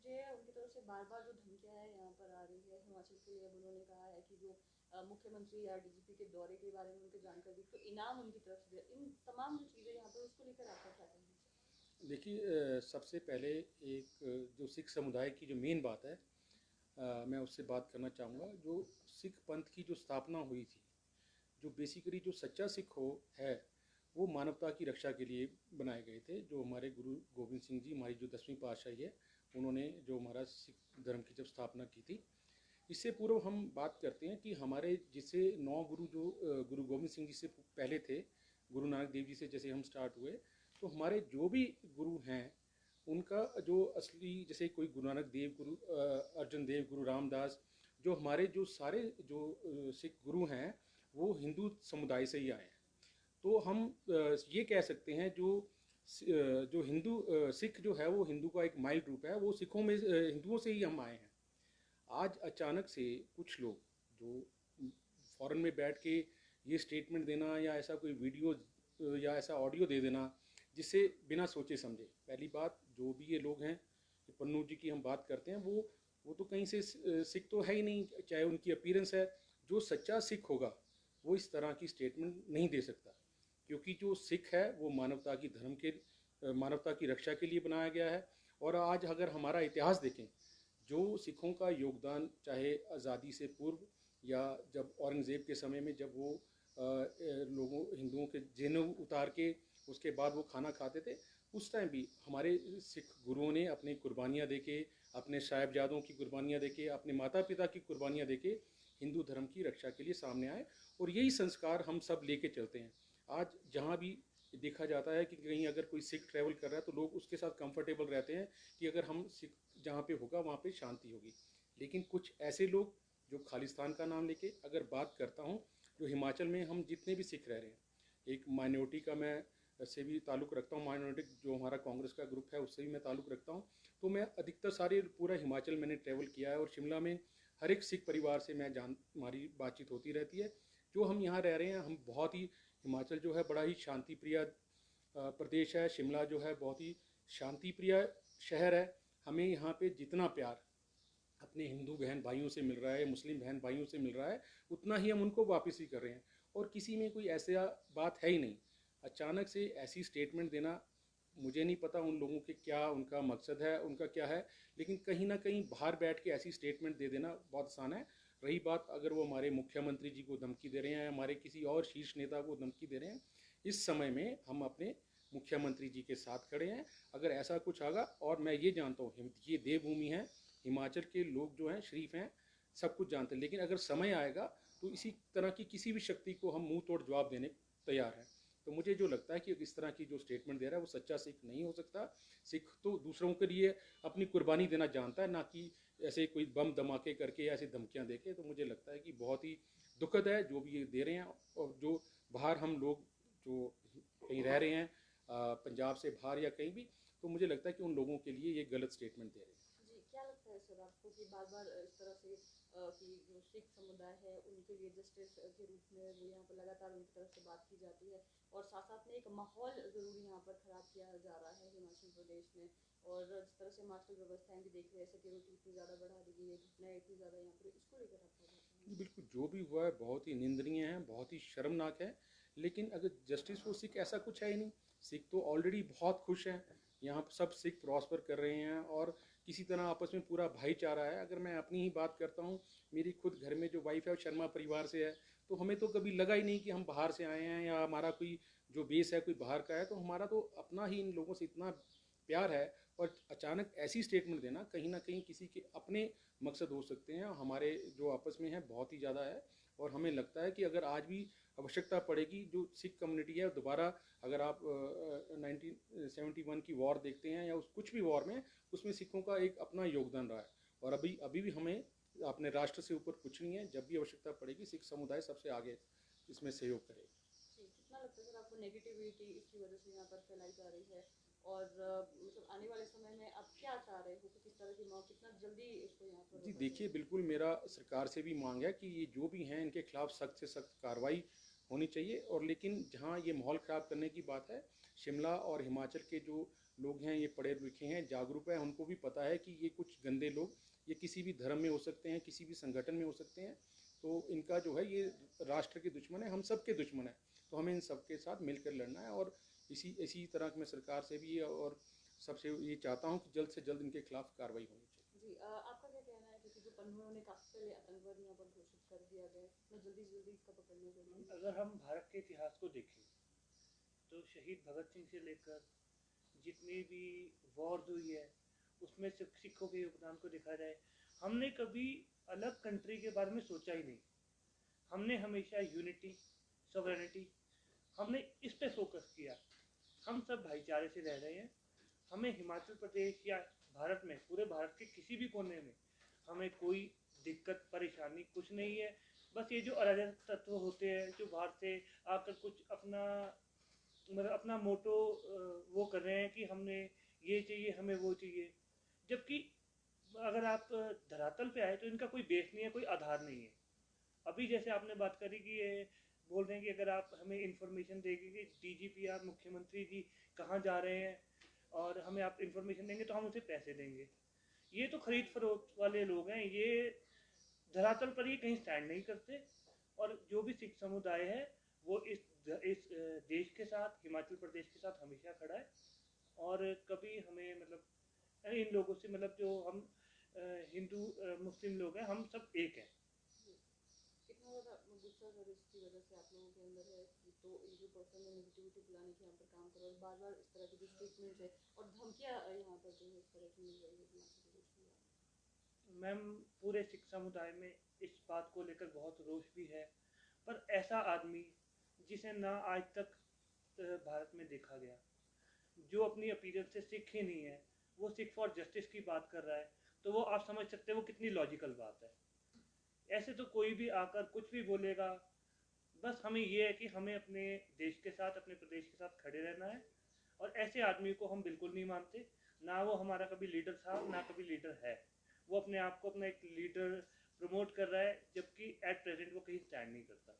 देखिए उनकी तरफ से बार बार जो धमकियां हैं यहाँ पर आ रही है हिमाचल के लिए। अब उन्होंने कहा है कि जो मुख्यमंत्री या डीजीपी के दौरे के बारे में उनके जानकारी दी तो इनाम उनकी तरफ से इन तमाम जो चीज़ें यहाँ पर उसको लेकर आपका क्या कहना है? देखिए, सबसे पहले एक जो सिख समुदाय की जो मेन बात है, मैं उससे बात करना चाहूँगा। जो सिख पंथ की जो स्थापना हुई थी, जो बेसिकली जो सच्चा सिख हो है, वो मानवता की रक्षा के लिए बनाए गए थे। जो हमारे गुरु गोविंद सिंह जी, हमारी जो 10वीं पातशाही है, उन्होंने जो हमारा सिख धर्म की जब स्थापना की थी, इससे पूर्व हम बात करते हैं कि हमारे जिससे 9 गुरु जो गुरु गोविंद सिंह जी से पहले थे, गुरु नानक देव जी से जैसे हम स्टार्ट हुए, तो हमारे जो भी गुरु हैं उनका जो असली, जैसे कोई गुरु नानक देव, गुरु अर्जन देव, गुरु रामदास, जो हमारे जो सारे जो सिख गुरु हैं वो हिंदू समुदाय से ही आए हैं। तो हम ये कह सकते हैं जो हिंदू सिख जो है वो हिंदू का एक माइल्ड रूप है, वो सिखों में हिंदुओं से ही हम आए हैं। आज अचानक से कुछ लोग जो फॉरेन में बैठ के ये स्टेटमेंट देना या ऐसा कोई वीडियो या ऐसा ऑडियो दे देना जिससे बिना सोचे समझे, पहली बात जो भी ये लोग हैं, पन्नू जी की हम बात करते हैं, वो तो कहीं से सिख तो है ही नहीं, चाहे उनकी अपीयरेंस है। जो सच्चा सिख होगा वो इस तरह की स्टेटमेंट नहीं दे सकता, क्योंकि जो सिख है वो मानवता की धर्म के मानवता की रक्षा के लिए बनाया गया है। और आज अगर हमारा इतिहास देखें, जो सिखों का योगदान, चाहे आज़ादी से पूर्व या जब औरंगज़ेब के समय में जब वो लोगों हिंदुओं के जेनों उतार के उसके बाद वो खाना खाते थे, उस टाइम भी हमारे सिख गुरुओं ने अपनी कुर्बानियाँ दे के, अपने साहिबजादों की कुर्बानियाँ दे के, अपने माता पिता की कुर्बानियाँ दे के हिंदू धर्म की रक्षा के लिए सामने आए। और यही संस्कार हम सब लेके चलते हैं। आज जहाँ भी देखा जाता है कि कहीं अगर कोई सिख ट्रैवल कर रहा है तो लोग उसके साथ कंफर्टेबल रहते हैं कि अगर हम सिख जहाँ पे होगा वहाँ पे शांति होगी। लेकिन कुछ ऐसे लोग जो खालिस्तान का नाम लेके, अगर बात करता हूँ, जो हिमाचल में हम जितने भी सिख रह रहे हैं, एक माइनॉरिटी का मैं से भी ताल्लुक़ रखता हूँ, माइनॉरिटी जो हमारा कांग्रेस का ग्रुप है उससे भी मैं ताल्लुक़ रखता हूँ। तो मैं अधिकतर सारे पूरा हिमाचल मैंने ट्रैवल किया है और शिमला में हर एक सिख परिवार से हमारी बातचीत होती रहती है। जो हम यहाँ रह रहे हैं, हम बहुत ही, हिमाचल जो है बड़ा ही शांति प्रिय प्रदेश है। शिमला जो है बहुत ही शांति प्रिय शहर है। हमें यहाँ पे जितना प्यार अपने हिंदू बहन भाइयों से मिल रहा है, मुस्लिम बहन भाइयों से मिल रहा है, उतना ही हम उनको वापस ही कर रहे हैं। और किसी में कोई ऐसा बात है ही नहीं। अचानक से ऐसी स्टेटमेंट देना, मुझे नहीं पता उन लोगों के क्या उनका मकसद है, उनका क्या है, लेकिन कहीं ना कहीं बाहर बैठ के ऐसी स्टेटमेंट दे देना बहुत आसान है। रही बात अगर वो हमारे मुख्यमंत्री जी को धमकी दे रहे हैं, हमारे किसी और शीर्ष नेता को धमकी दे रहे हैं, इस समय में हम अपने मुख्यमंत्री जी के साथ खड़े हैं। अगर ऐसा कुछ आगा, और मैं ये जानता हूँ ये देवभूमि है, हिमाचल के लोग जो हैं शरीफ हैं, सब कुछ जानते हैं, लेकिन अगर समय आएगा तो इसी तरह की किसी भी शक्ति को हम मुंह तोड़ जवाब देने तैयार हैं। तो मुझे जो लगता है कि इस तरह की जो स्टेटमेंट दे रहा है वो सच्चा सिख नहीं हो सकता। सिख तो दूसरों के लिए अपनी कुर्बानी देना जानता है, ना कि ऐसे कोई बम धमाके करके या ऐसी धमकियां देके। तो मुझे लगता है कि बहुत ही दुखद है जो भी ये दे रहे हैं। और जो बाहर हम लोग जो कहीं रह रहे हैं, पंजाब से बाहर या कहीं भी, तो मुझे लगता है कि उन लोगों के लिए ये गलत स्टेटमेंट दे रहे हैं। जी, क्या लगता है सर आपको कि बार बार इस तरह से कि जो सिख समुदाय है उनके लिए जस्टिस के रूप में वो यहाँ पर लगातार उनकी तरफ से बात की जाती है, और साथ साथ में एक माहौल ज़रूर यहाँ पर ख़राब किया जा रहा है हिमाचल प्रदेश में। और जिस तरह से हिमाचल व्यवस्थाएं भी देख रहे हैं, सिक्योरिटी इतनी ज़्यादा बढ़ा दी गई है, घटनाएं इतनी ज़्यादा यहाँ पर, इसको लेकर आप क्या कहते हैं? जी बिल्कुल, जो भी हुआ है बहुत ही निंदनीय है, बहुत ही शर्मनाक है। लेकिन अगर जस्टिस फॉर सिख ऐसा कुछ है ही नहीं। सिख तो ऑलरेडी बहुत खुश हैं, यहाँ पर सब सिख प्रॉस्पर कर रहे हैं और किसी तरह आपस में पूरा भाईचारा है। अगर मैं अपनी ही बात करता हूँ, मेरी खुद घर में जो वाइफ है वो शर्मा परिवार से है, तो हमें तो कभी लगा ही नहीं कि हम बाहर से आए हैं या हमारा कोई जो बेस है कोई बाहर का है। तो हमारा तो अपना ही इन लोगों से इतना प्यार है। और अचानक ऐसी स्टेटमेंट देना, कहीं ना कहीं किसी के अपने मकसद हो सकते हैं, हमारे जो आपस में है बहुत ही ज़्यादा है। और हमें लगता है कि अगर आज भी आवश्यकता पड़ेगी, जो सिख कम्युनिटी है दोबारा, अगर आप 1971 की वॉर देखते हैं या उस कुछ भी वॉर में, उसमें सिखों का एक अपना योगदान रहा है। और अभी अभी भी हमें अपने राष्ट्र से ऊपर कुछ नहीं है। जब भी आवश्यकता पड़ेगी सिख समुदाय सबसे आगे इसमें सहयोग करेगा। जी, कितना लगता है सर आपको नेगेटिविटी इसकी वजह से यहाँ पर फैलाई जा रही है? और मतलब आने वाले समय में आप क्या चाह रहे हो कि किस तरह की कितना जल्दी इसको यहाँ पर जी रोका देखिए, जाए? बिल्कुल मेरा सरकार से भी मांग है कि ये जो भी हैं इनके खिलाफ सख्त से सख्त कार्रवाई होनी चाहिए। और लेकिन जहाँ ये माहौल ख़राब करने की बात है, शिमला और हिमाचल के जो लोग हैं, ये पढ़े लिखे हैं, जागरूक हैं, उनको भी पता है कि ये कुछ गंदे लोग ये किसी भी धर्म में हो सकते हैं, किसी भी संगठन में हो सकते हैं। तो इनका जो है ये राष्ट्र के दुश्मन है, हम सब के दुश्मन है। तो हमें इन सब के साथ मिलकर लड़ना है। और इसी इसी तरह मैं सरकार से भी और सबसे ये चाहता हूँ कि जल्द से जल्द इनके खिलाफ कार्रवाई होनी चाहिए। जी आपका क्या कहना है, क्योंकि जो पन्नुओं ने काफ़ी पहले आतंकवाद यहाँ पर घोषित कर दिया गया है, मैं जल्दी से जल्दी इसका पकड़ना जरूरी है? अगर हम भारत के इतिहास को देखें तो शहीद भगत सिंह से लेकर जितनी भी वॉर्स हुई है उसमें सिखों के योगदान को देखा जाए, हमने कभी अलग कंट्री के बारे में सोचा ही नहीं। हमने हमेशा यूनिटी, सॉवरेनिटी, हमने इस पे फोकस किया। हम सब भाईचारे से रह रहे हैं। हमें हिमाचल प्रदेश या भारत में, पूरे भारत के किसी भी कोने में हमें कोई दिक्कत परेशानी कुछ नहीं है। बस ये जो अराजक तत्व होते हैं जो बाहर से आकर कुछ अपना मतलब अपना मोटो वो कर रहे हैं कि हमने ये चाहिए, हमें वो चाहिए, जबकि अगर आप धरातल पे आए तो इनका कोई बेस नहीं है, कोई आधार नहीं है। अभी जैसे आपने बात करी कि ये बोल रहे हैं कि अगर आप हमें इंफॉर्मेशन देंगे कि डीजीपी या मुख्यमंत्री जी कहाँ जा रहे हैं और हमें आप इंफॉर्मेशन देंगे तो हम उसे पैसे देंगे। ये तो खरीद फरोख्त वाले लोग हैं, ये धरातल पर ये कहीं स्टैंड नहीं करते। और जो भी सिख समुदाय है वो इस देश के साथ, हिमाचल प्रदेश के साथ हमेशा खड़ा है। और कभी हमें मतलब इन लोगों से मतलब जो हम हिंदू मुस्लिम लोग हैं, हम सब एक हैं। कितना ज़्यादा गुस्सा सर इसकी वजह से आप लोगों के अंदर है कि तो ये जो पर्सन है नेगेटिविटी फैलाने के यहाँ पर काम कर रहा है, बार बार इस तरह की जो स्टेटमेंट है और धमकियाँ यहाँ पर जो है इस तरह की मिल रही है हिमाचल प्रदेश में? मैम, पूरे सिख समुदाय में इस बात को लेकर बहुत रोष भी है। पर ऐसा आदमी जिसे ना आज तक भारत में देखा गया, जो अपनी अपीयरेंस से सिख ही नहीं है, वो सिख फॉर जस्टिस की बात कर रहा है, तो वो आप समझ सकते हैं वो कितनी लॉजिकल बात है। ऐसे तो कोई भी आकर कुछ भी बोलेगा। बस हमें ये है कि हमें अपने देश के साथ, अपने प्रदेश के साथ खड़े रहना है। और ऐसे आदमी को हम बिल्कुल नहीं मानते। ना वो हमारा कभी लीडर था, ना कभी लीडर है। वो अपने आप को अपना एक लीडर प्रमोट कर रहा है, जबकि एट प्रेजेंट वो कहीं स्टैंड नहीं करता।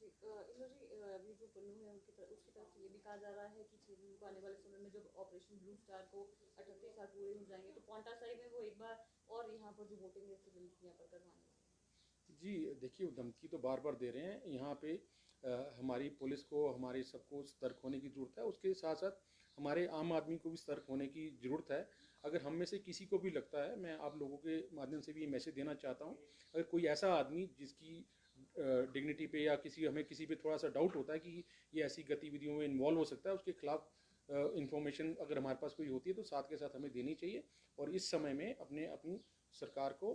जी इंदु जी, अभी जो पन्नू है उसकी तरफ से ये भी कहा जा रहा है कि आने वाले समय में जब ऑपरेशन ब्लू स्टार को 38 साल पूरे हो जाएंगे तो पांवटा साहिब में वो एक बार और यहाँ पर जो वोटिंग है यहाँ पर करवाने वाले हैं। जी देखिए, वो धमकी तो बार बार दे रहे हैं। यहाँ पे हमारी पुलिस को, हमारे सबको सतर्क होने की ज़रूरत है। उसके साथ साथ हमारे आम आदमी को भी सतर्क होने की ज़रूरत है। अगर हम में से किसी को भी लगता है, मैं आप लोगों के माध्यम से भी ये मैसेज देना चाहता हूँ, अगर कोई ऐसा आदमी जिसकी डिग्निटी पे या हमें किसी पे थोड़ा सा डाउट होता है कि ये ऐसी गतिविधियों में इन्वॉल्व हो सकता है, उसके खिलाफ इंफॉर्मेशन अगर हमारे पास कोई होती है तो साथ के साथ हमें देनी चाहिए। और इस समय में अपनी सरकार को